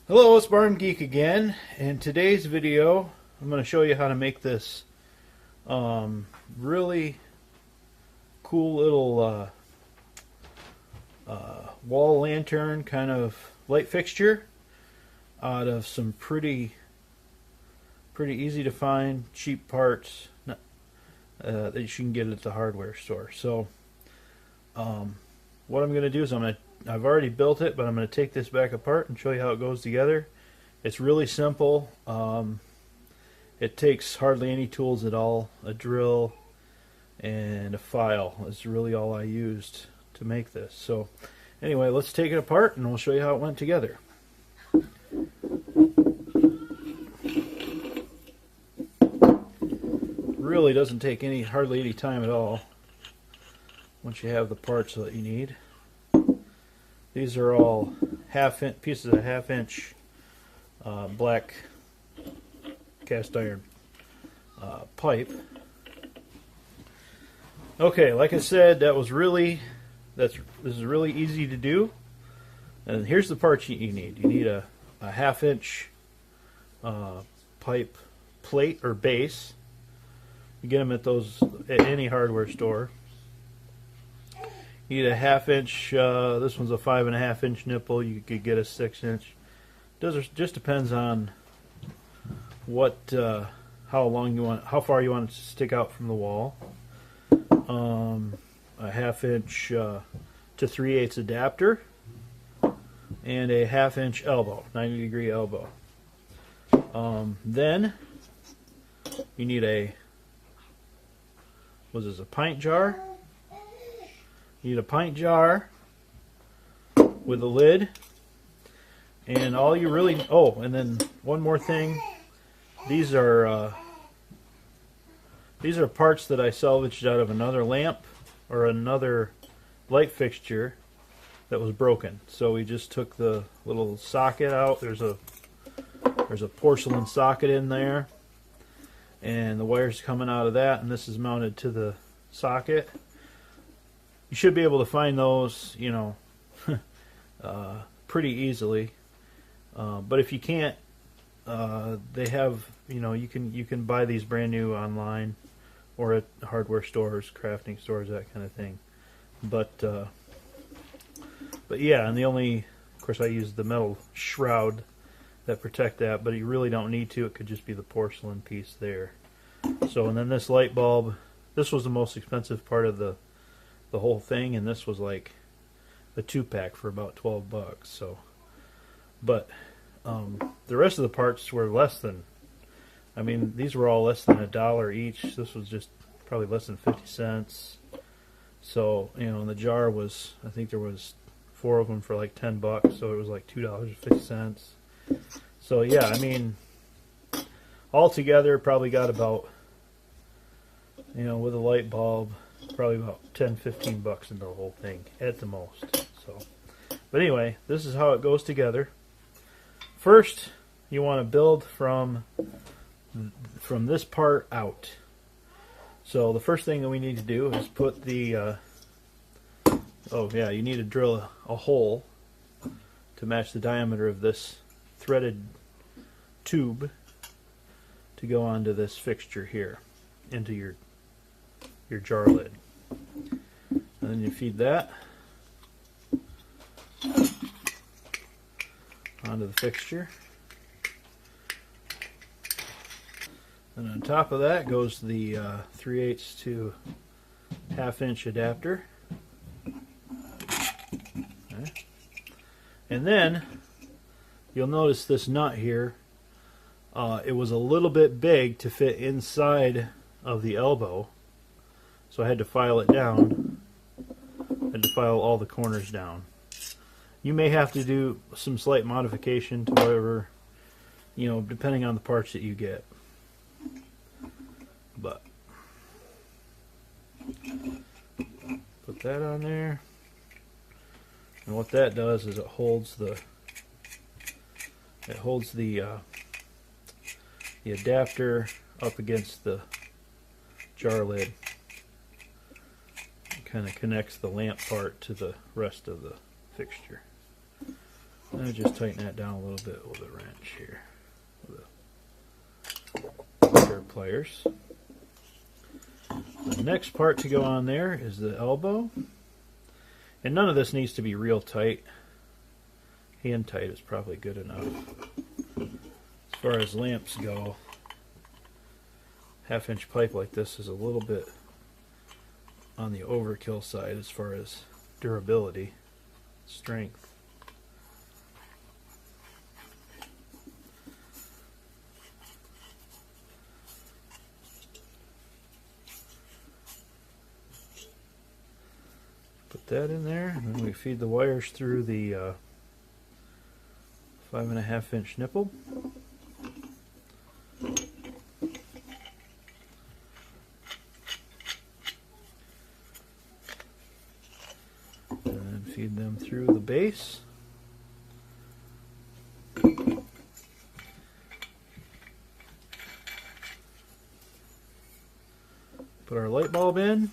Hello, it's Barn Geek again. In today's video, I'm going to show you how to make this really cool little wall lantern kind of light fixture out of some pretty easy to find cheap parts that you can get at the hardware store. So what I'm going to do is I've already built it, but I'm going to take this back apart and show you how it goes together. It's really simple. It takes hardly any tools at all. A drill and a file is really all I used to make this. So anyway, let's take it apart and we'll show you how it went together. Really doesn't take hardly any time at all once you have the parts that you need. These are all pieces of half-inch black cast iron pipe. Okay, like I said, this is really easy to do. And here's the parts you need. You need a half-inch pipe plate or base. You get them at any hardware store. You need a half-inch. This one's a 5.5-inch nipple. You could get a 6-inch. Just depends on how far you want it to stick out from the wall. A half-inch to 3/8 adapter, and a half-inch elbow, 90-degree elbow. Then you need a pint jar. You need a pint jar with a lid, and all you really and then one more thing. These are parts that I salvaged out of another lamp or another light fixture that was broken. So we just took the little socket out. There's a porcelain socket in there, and the wire's coming out of that, and this is mounted to the socket. You should be able to find those, pretty easily. But if you can't, they have, you can buy these brand new online or at hardware stores, crafting stores, that kind of thing. But yeah, and of course, I use the metal shroud that protect that, but you really don't need to. It could just be the porcelain piece there. So, and then this light bulb. This was the most expensive part of the whole thing, and this was like a 2-pack for about $12. So, but the rest of the parts were less than. These were all less than $1 each. This was just probably less than 50 cents. So, and the jar was, I think there was 4 of them for like $10, so it was like $2.50. So yeah, all together probably got about, with a light bulb, probably about $10-15 into the whole thing at the most. So, but anyway, this is how it goes together. First, you want to build from this part out. So the first thing that we need to do is put the you need to drill a hole to match the diameter of this threaded tube to go onto this fixture here into your jar lid. And then you feed that onto the fixture. And on top of that goes the 3/8 to 1/2-inch adapter. Okay. And then you'll notice this nut here. It was a little bit big to fit inside of the elbow, so I had to file it down. I had to file all the corners down. You may have to do some slight modification to whatever, depending on the parts that you get. But put that on there, and what that does is it holds the adapter up against the jar lid. It kind of connects the lamp part to the rest of the fixture. I'll just tighten that down a little bit with a wrench here, with a pair of pliers. The next part to go on there is the elbow, and none of this needs to be real tight. Hand tight is probably good enough. As far as lamps go, 1/2-inch pipe like this is a little bit on the overkill side as far as durability, strength. Put that in there, and then we feed the wires through the 5.5-inch nipple. And feed them through the base. Put our light bulb in.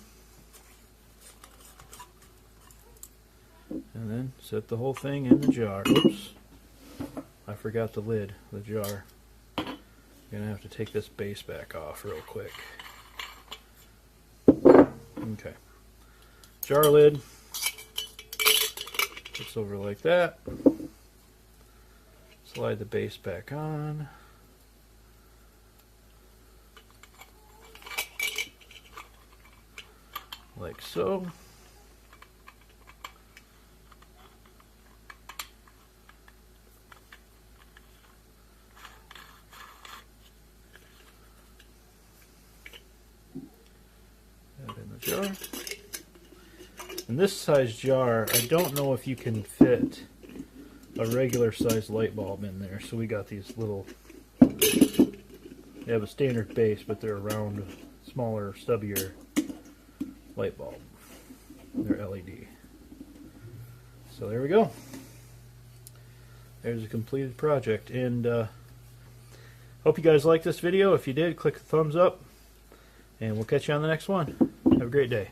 And then set the whole thing in the jar. Oops. I forgot the lid, the jar. I'm gonna have to take this base back off real quick. Okay. Jar lid. Fits over like that. Slide the base back on. Like so. Jar. In this size jar, I don't know if you can fit a regular size light bulb in there, so we got these little, they have a standard base, but they're a round, smaller, stubbier light bulb. They're LED. So there we go. There's a completed project, and hope you guys liked this video. If you did, click the thumbs up, and we'll catch you on the next one. Have a great day.